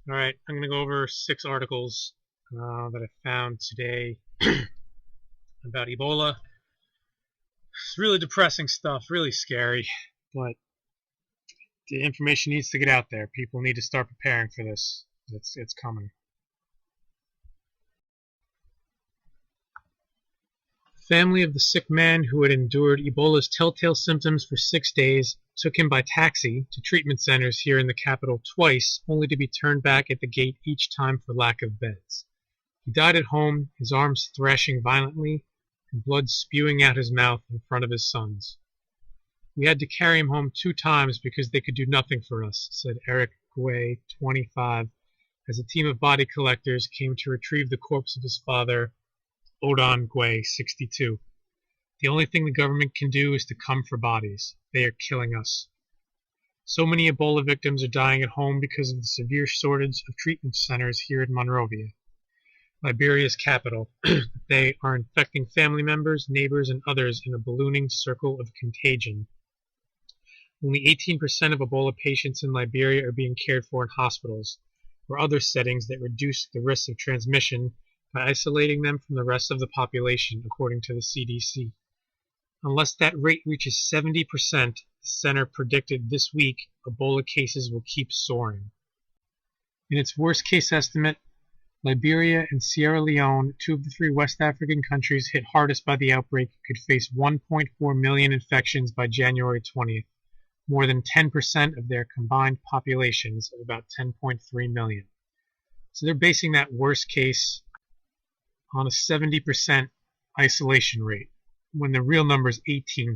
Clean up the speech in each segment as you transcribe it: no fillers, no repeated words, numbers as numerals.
All right, I'm going to go over 6 articles that I found today about Ebola. It's really depressing stuff, really scary, but the information needs to get out there. People need to start preparing for this. It's coming. The family of the sick man who had endured Ebola's telltale symptoms for 6 days took him by taxi to treatment centers here in the capital twice, only to be turned back at the gate each time for lack of beds. He died at home, his arms thrashing violently, and blood spewing out his mouth in front of his sons. We had to carry him home 2 times because they could do nothing for us, said Eric Guay, 25, as a team of body collectors came to retrieve the corpse of his father, Odon Guay, 62. The only thing the government can do is to come for bodies. They are killing us. So many Ebola victims are dying at home because of the severe shortage of treatment centers here in Monrovia, Liberia's capital. They are infecting family members, neighbors, and others in a ballooning circle of contagion. Only 18% of Ebola patients in Liberia are being cared for in hospitals or other settings that reduce the risk of transmission by isolating them from the rest of the population, according to the CDC. Unless that rate reaches 70%, the center predicted this week Ebola cases will keep soaring. In its worst-case estimate, Liberia and Sierra Leone, 2 of the 3 West African countries hit hardest by the outbreak, could face 1.4 million infections by January 20th, more than 10% of their combined populations of about 10.3 million. So they're basing that worst case on a 70% isolation rate, when the real number is 18%.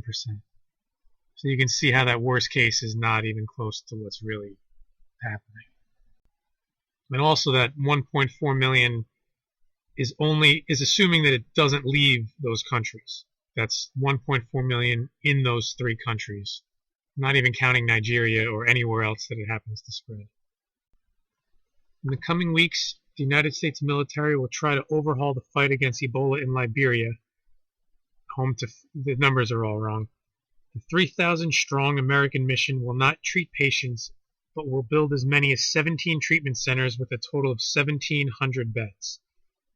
So you can see how that worst case is not even close to what's really happening. And also that 1.4 million is assuming that it doesn't leave those countries. That's 1.4 million in those 3 countries, not even counting Nigeria or anywhere else that it happens to spread. In the coming weeks, the United States military will try to overhaul the fight against Ebola in Liberia. The numbers are all wrong. The 3,000-strong American mission will not treat patients, but will build as many as 17 treatment centers with a total of 1,700 beds,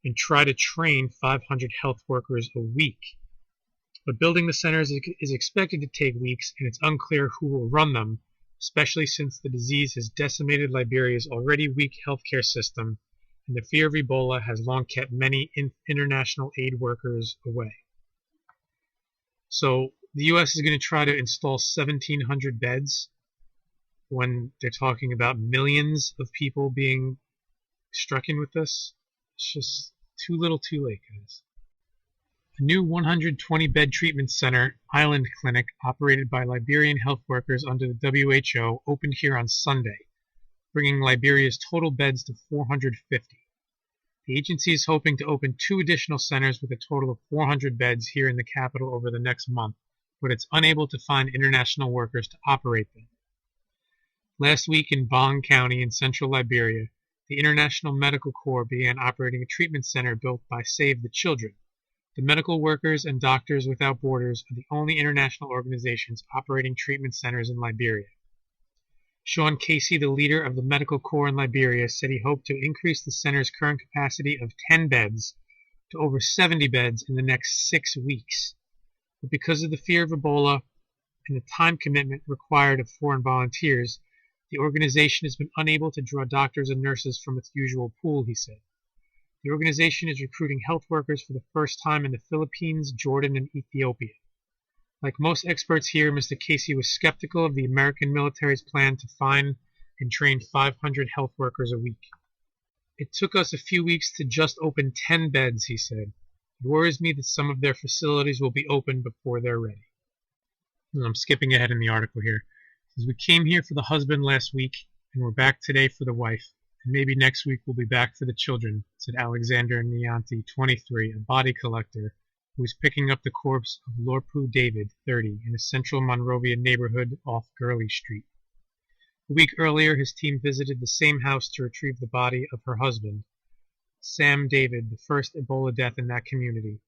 and try to train 500 health workers a week. But building the centers is expected to take weeks, and it's unclear who will run them, especially since the disease has decimated Liberia's already weak healthcare system, and the fear of Ebola has long kept many international aid workers away. So the U.S. is going to try to install 1,700 beds when they're talking about millions of people being struck in with this. It's just too little too late, guys. A new 120-bed treatment center, Island Clinic, operated by Liberian health workers under the WHO, opened here on Sunday, bringing Liberia's total beds to 450. The agency is hoping to open 2 additional centers with a total of 400 beds here in the capital over the next month, but it's unable to find international workers to operate them. Last week in Bong County in central Liberia, the International Medical Corps began operating a treatment center built by Save the Children. The Medical Workers and Doctors Without Borders are the only international organizations operating treatment centers in Liberia. Sean Casey, the leader of the Medical Corps in Liberia, said he hoped to increase the center's current capacity of 10 beds to over 70 beds in the next 6 weeks. But because of the fear of Ebola and the time commitment required of foreign volunteers, the organization has been unable to draw doctors and nurses from its usual pool, he said. The organization is recruiting health workers for the first time in the Philippines, Jordan, and Ethiopia. Like most experts here, Mr. Casey was skeptical of the American military's plan to find and train 500 health workers a week. It took us a few weeks to just open 10 beds, he said. It worries me that some of their facilities will be open before they're ready. And I'm skipping ahead in the article here. It says, we came here for the husband last week, and we're back today for the wife. And maybe next week we'll be back for the children, said Alexander Nyanti, 23, a body collector, who was picking up the corpse of Lorpu David, 30, in a central Monrovia neighborhood off Gurley Street. A week earlier, his team visited the same house to retrieve the body of her husband, Sam David, the first Ebola death in that community.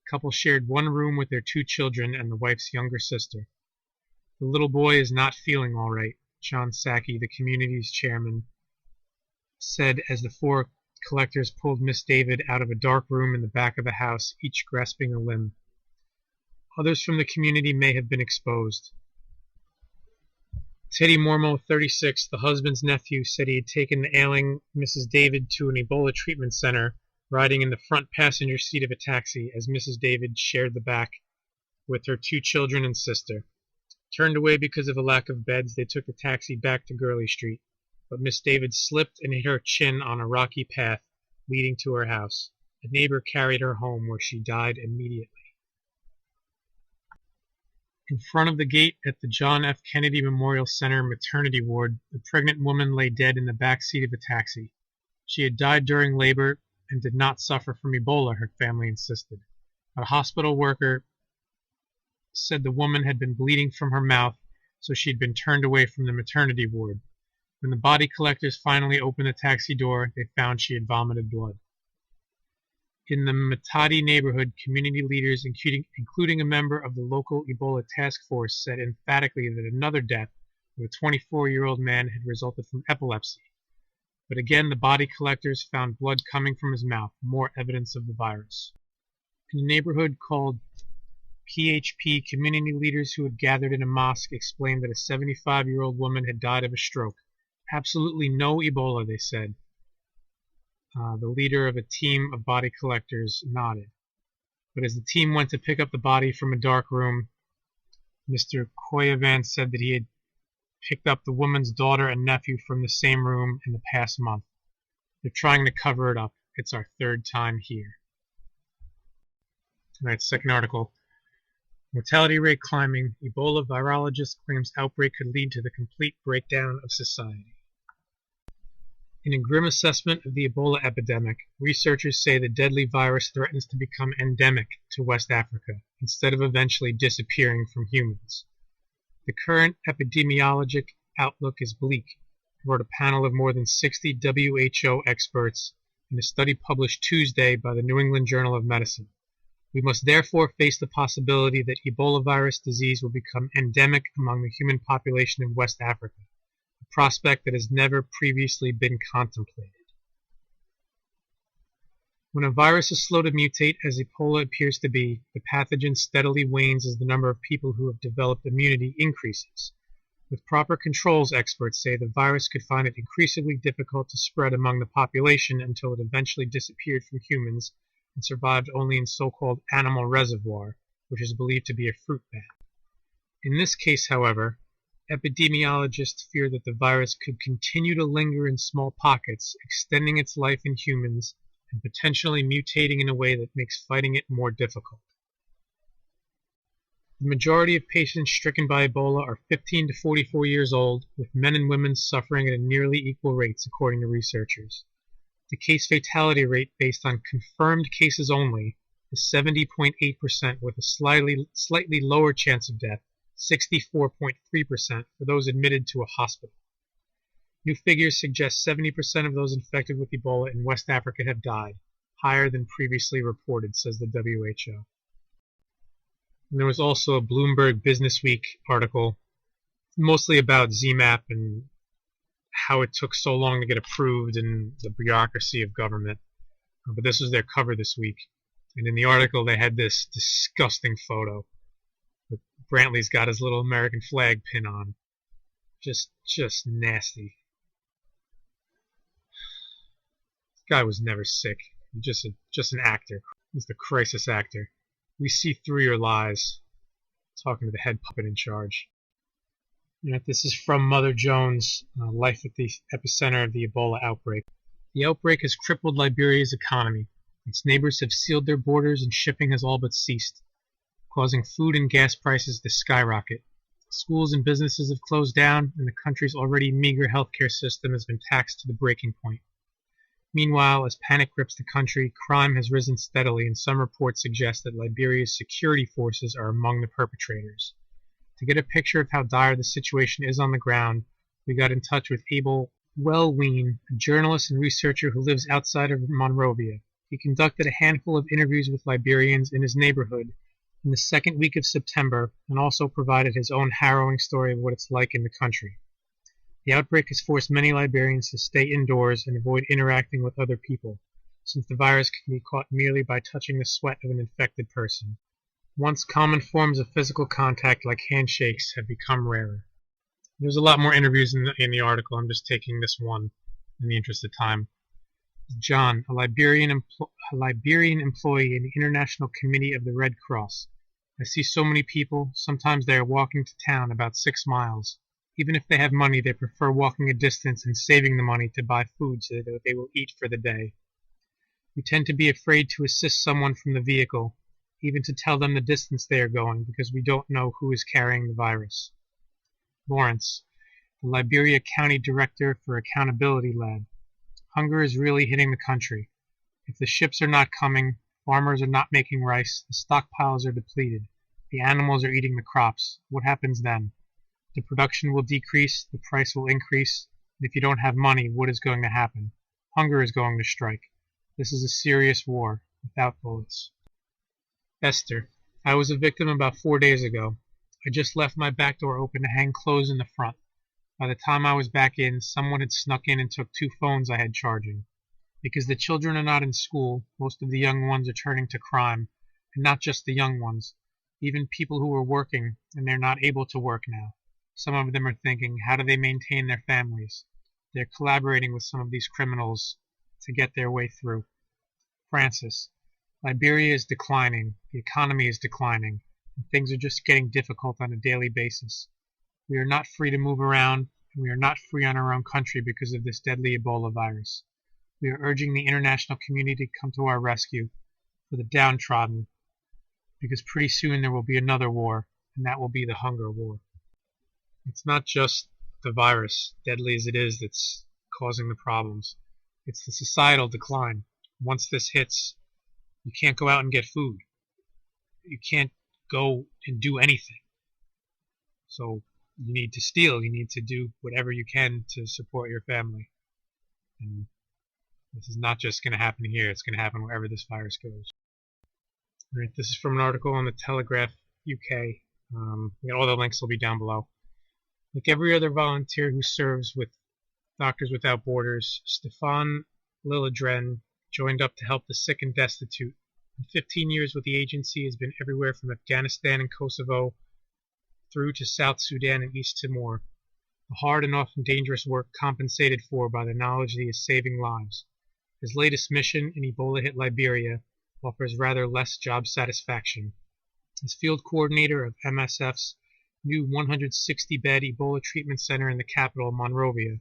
The couple shared one room with their 2 children and the wife's younger sister. The little boy is not feeling all right, John Sacchi, the community's chairman, said as the four collectors pulled Miss David out of a dark room in the back of a house, each grasping a limb. Others from the community may have been exposed. Teddy Mormo, 36, the husband's nephew, said he had taken the ailing Mrs. David to an Ebola treatment center, riding in the front passenger seat of a taxi as Mrs. David shared the back with her 2 children and sister. Turned away because of a lack of beds, they took the taxi back to Gurley Street, but Miss David slipped and hit her chin on a rocky path leading to her house. A neighbor carried her home, where she died immediately. In front of the gate at the John F. Kennedy Memorial Center maternity ward, the pregnant woman lay dead in the back seat of the taxi. She had died during labor and did not suffer from Ebola, her family insisted. A hospital worker said the woman had been bleeding from her mouth, so she had been turned away from the maternity ward. When the body collectors finally opened the taxi door, they found she had vomited blood. In the Matadi neighborhood, community leaders, including a member of the local Ebola task force, said emphatically that another death of a 24-year-old man had resulted from epilepsy. But again, the body collectors found blood coming from his mouth, more evidence of the virus. In a neighborhood called PHP, community leaders who had gathered in a mosque explained that a 75-year-old woman had died of a stroke. Absolutely no Ebola, they said. The leader of a team of body collectors nodded. But as the team went to pick up the body from a dark room, Mr. Koyavan said that he had picked up the woman's daughter and nephew from the same room in the past month. They're trying to cover it up. It's our 3rd time here. All right, second article. Mortality rate climbing. Ebola virologist claims outbreak could lead to the complete breakdown of society. In a grim assessment of the Ebola epidemic, researchers say the deadly virus threatens to become endemic to West Africa, instead of eventually disappearing from humans. The current epidemiologic outlook is bleak, wrote a panel of more than 60 WHO experts in a study published Tuesday by the New England Journal of Medicine. We must therefore face the possibility that Ebola virus disease will become endemic among the human population of West Africa, a prospect that has never previously been contemplated. When a virus is slow to mutate, as Ebola appears to be, the pathogen steadily wanes as the number of people who have developed immunity increases. With proper controls, experts say, the virus could find it increasingly difficult to spread among the population until it eventually disappeared from humans and survived only in so-called animal reservoir, which is believed to be a fruit bat. In this case, however, epidemiologists fear that the virus could continue to linger in small pockets, extending its life in humans and potentially mutating in a way that makes fighting it more difficult. The majority of patients stricken by Ebola are 15 to 44 years old, with men and women suffering at nearly equal rates, according to researchers. The case fatality rate, based on confirmed cases only, is 70.8%, with a slightly lower chance of death, 64.3%, for those admitted to a hospital. New figures suggest 70% of those infected with Ebola in West Africa have died, higher than previously reported, says the WHO. And there was also a Bloomberg Businessweek article, mostly about ZMapp and how it took so long to get approved and the bureaucracy of government. But this was their cover this week. And in the article, they had this disgusting photo. Brantley's got his little American flag pin on. Just nasty. This guy was never sick. He's just an actor. He's the crisis actor. We see through your lies. Talking to the head puppet in charge. This is from Mother Jones, Life at the Epicenter of the Ebola Outbreak. The outbreak has crippled Liberia's economy. Its neighbors have sealed their borders and shipping has all but ceased, causing food and gas prices to skyrocket. Schools and businesses have closed down, and the country's already meager healthcare system has been taxed to the breaking point. Meanwhile, as panic grips the country, crime has risen steadily, and some reports suggest that Liberia's security forces are among the perpetrators. To get a picture of how dire the situation is on the ground, we got in touch with Abel Wellween, a journalist and researcher who lives outside of Monrovia. He conducted a handful of interviews with Liberians in his neighborhood in the second week of September, and also provided his own harrowing story of what it's like in the country. The outbreak has forced many Liberians to stay indoors and avoid interacting with other people, since the virus can be caught merely by touching the sweat of an infected person. Once common forms of physical contact like handshakes have become rarer. There's a lot more interviews in the article. I'm just taking this one in the interest of time. John, a Liberian employee in the International Committee of the Red Cross. I see so many people. Sometimes they are walking to town about 6 miles. Even if they have money, they prefer walking a distance and saving the money to buy food so that they will eat for the day. We tend to be afraid to assist someone from the vehicle, even to tell them the distance they are going, because we don't know who is carrying the virus. Lawrence, the Liberia County Director for Accountability Lab. Hunger is really hitting the country. If the ships are not coming, farmers are not making rice, the stockpiles are depleted, the animals are eating the crops. What happens then? The production will decrease, the price will increase, and if you don't have money, what is going to happen? Hunger is going to strike. This is a serious war, without bullets. Esther, I was a victim about 4 days ago. I just left my back door open to hang clothes in the front. By the time I was back in, someone had snuck in and took 2 phones I had charging. Because the children are not in school, most of the young ones are turning to crime, and not just the young ones, even people who are working and they're not able to work now. Some of them are thinking, how do they maintain their families? They're collaborating with some of these criminals to get their way through. Francis, Liberia is declining, the economy is declining, and things are just getting difficult on a daily basis. We are not free to move around, and we are not free on our own country because of this deadly Ebola virus. We are urging the international community to come to our rescue for the downtrodden, because pretty soon there will be another war, and that will be the hunger war. It's not just the virus, deadly as it is, that's causing the problems. It's the societal decline. Once this hits, you can't go out and get food. You can't go and do anything. So you need to steal. You need to do whatever you can to support your family. And this is not just going to happen here. It's going to happen wherever this virus goes. All right, this is from an article on the Telegraph UK. All the links will be down below. Like every other volunteer who serves with Doctors Without Borders, Stefan Lilligren joined up to help the sick and destitute. In 15 years with the agency, has been everywhere from Afghanistan and Kosovo through to South Sudan and East Timor. The hard and often dangerous work compensated for by the knowledge that he is saving lives. His latest mission in Ebola-hit Liberia offers rather less job satisfaction. As field coordinator of MSF's new 160-bed Ebola treatment center in the capital, Monrovia,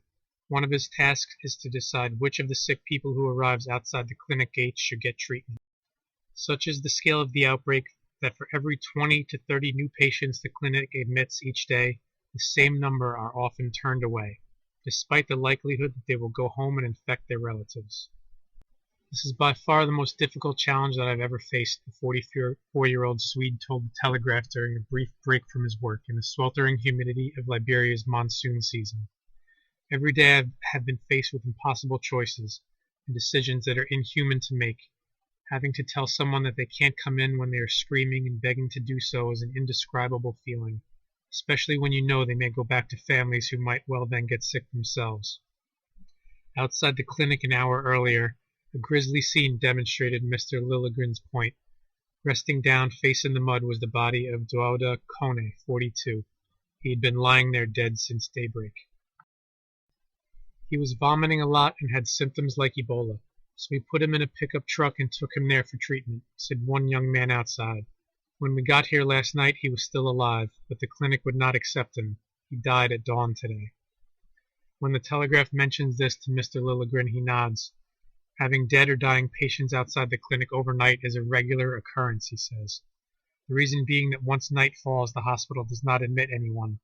one of his tasks is to decide which of the sick people who arrives outside the clinic gates should get treatment. Such is the scale of the outbreak that for every 20 to 30 new patients the clinic admits each day, the same number are often turned away, despite the likelihood that they will go home and infect their relatives. This is by far the most difficult challenge that I've ever faced, the 44-year-old Swede told the Telegraph during a brief break from his work in the sweltering humidity of Liberia's monsoon season. Every day I have been faced with impossible choices and decisions that are inhuman to make. Having to tell someone that they can't come in when they are screaming and begging to do so is an indescribable feeling, especially when you know they may go back to families who might well then get sick themselves. Outside the clinic an hour earlier, a grisly scene demonstrated Mr. Lilligren's point. Resting down, face in the mud, was the body of Dauda Kone, 42. He had been lying there dead since daybreak. He was vomiting a lot and had symptoms like Ebola, so we put him in a pickup truck and took him there for treatment, said one young man outside. When we got here last night, he was still alive, but the clinic would not accept him. He died at dawn today. When the Telegraph mentions this to Mr. Lilligren, he nods. Having dead or dying patients outside the clinic overnight is a regular occurrence, he says. The reason being that once night falls, the hospital does not admit anyone.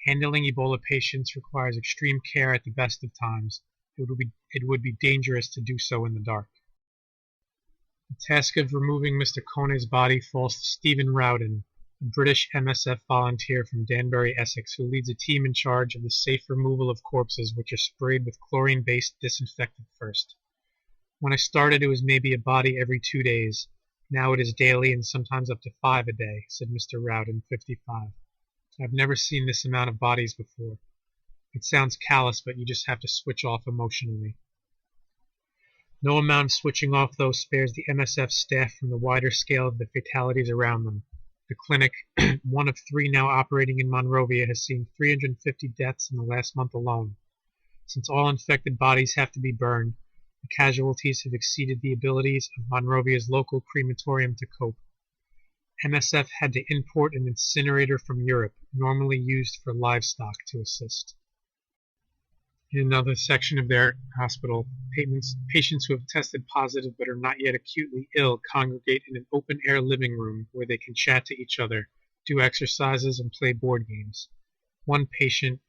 Handling Ebola patients requires extreme care at the best of times. It would be dangerous to do so in the dark. The task of removing Mr. Kone's body falls to Stephen Rowden, a British MSF volunteer from Danbury, Essex, who leads a team in charge of the safe removal of corpses which are sprayed with chlorine-based disinfectant first. When I started, it was maybe a body every 2 days. Now it is daily and sometimes up to 5 a day, said Mr. Rowden, 55. I've never seen this amount of bodies before. It sounds callous, but you just have to switch off emotionally. No amount of switching off, though, spares the MSF staff from the wider scale of the fatalities around them. The clinic, one of 3 now operating in Monrovia, has seen 350 deaths in the last month alone. Since all infected bodies have to be burned, the casualties have exceeded the abilities of Monrovia's local crematorium to cope. MSF had to import an incinerator from Europe, normally used for livestock, to assist. In another section of their hospital, patients who have tested positive but are not yet acutely ill congregate in an open-air living room where they can chat to each other, do exercises, and play board games. One patient,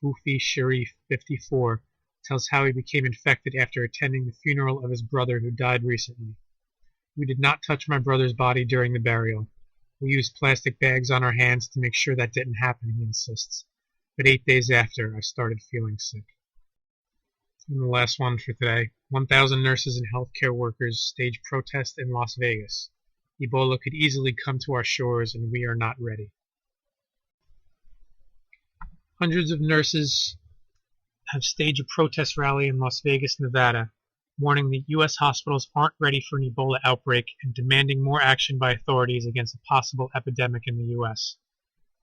Fufi Sharif, 54, tells how he became infected after attending the funeral of his brother who died recently. We did not touch my brother's body during the burial. We used plastic bags on our hands to make sure that didn't happen, he insists. But 8 days after, I started feeling sick. And the last one for today. 1,000 nurses and healthcare workers stage protest in Las Vegas. Ebola could easily come to our shores, and we are not ready. Hundreds of nurses have staged a protest rally in Las Vegas, Nevada, warning that U.S. hospitals aren't ready for an Ebola outbreak and demanding more action by authorities against a possible epidemic in the U.S.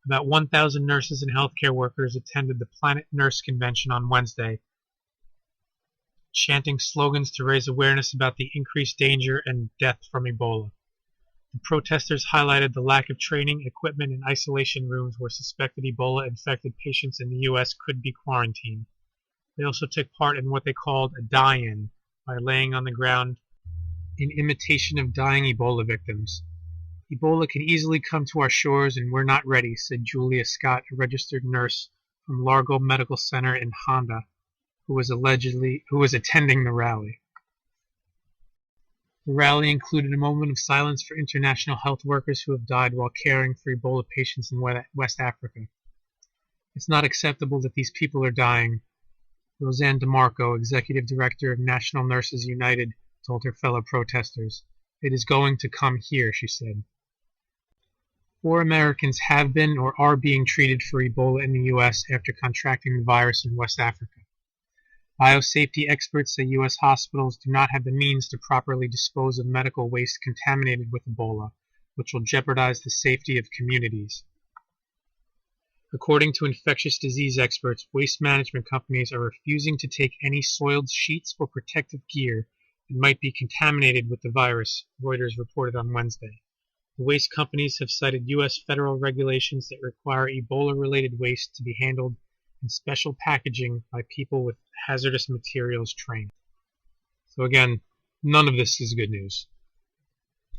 About 1,000 nurses and healthcare workers attended the Planet Nurse Convention on Wednesday, chanting slogans to raise awareness about the increased danger and death from Ebola. The protesters highlighted the lack of training, equipment, and isolation rooms where suspected Ebola-infected patients in the U.S. could be quarantined. They also took part in what they called a die-in by laying on the ground in imitation of dying Ebola victims. Ebola can easily come to our shores and we're not ready, said Julia Scott, a registered nurse from Largo Medical Center in Honda, who was attending the rally. The rally included a moment of silence for international health workers who have died while caring for Ebola patients in West Africa. It's not acceptable that these people are dying, Roseanne DeMarco, executive director of National Nurses United, told her fellow protesters. It is going to come here, she said. 4 Americans have been or are being treated for Ebola in the U.S. after contracting the virus in West Africa. Biosafety experts say U.S. hospitals do not have the means to properly dispose of medical waste contaminated with Ebola, which will jeopardize the safety of communities. According to infectious disease experts, waste management companies are refusing to take any soiled sheets or protective gear that might be contaminated with the virus, Reuters reported on Wednesday. The waste companies have cited U.S. federal regulations that require Ebola-related waste to be handled in special packaging by people with hazardous materials trained. So again, none of this is good news.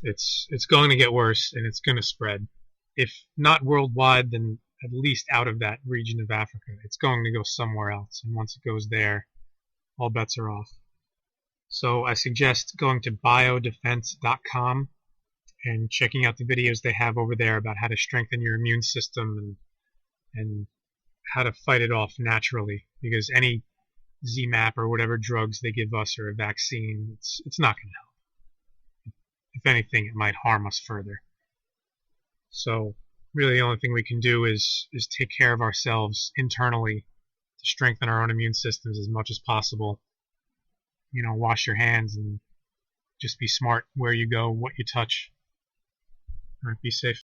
It's going to get worse, and it's going to spread. If not worldwide, then at least out of that region of Africa. It's going to go somewhere else, and once it goes there, all bets are off. So I suggest going to biodefense.com and checking out the videos they have over there about how to strengthen your immune system and how to fight it off naturally, because any ZMapp or whatever drugs they give us or a vaccine, it's not going to help. If anything, it might harm us further. So really the only thing we can do is take care of ourselves internally to strengthen our own immune systems as much as possible. Wash your hands and just be smart where you go, what you touch. All right, be safe.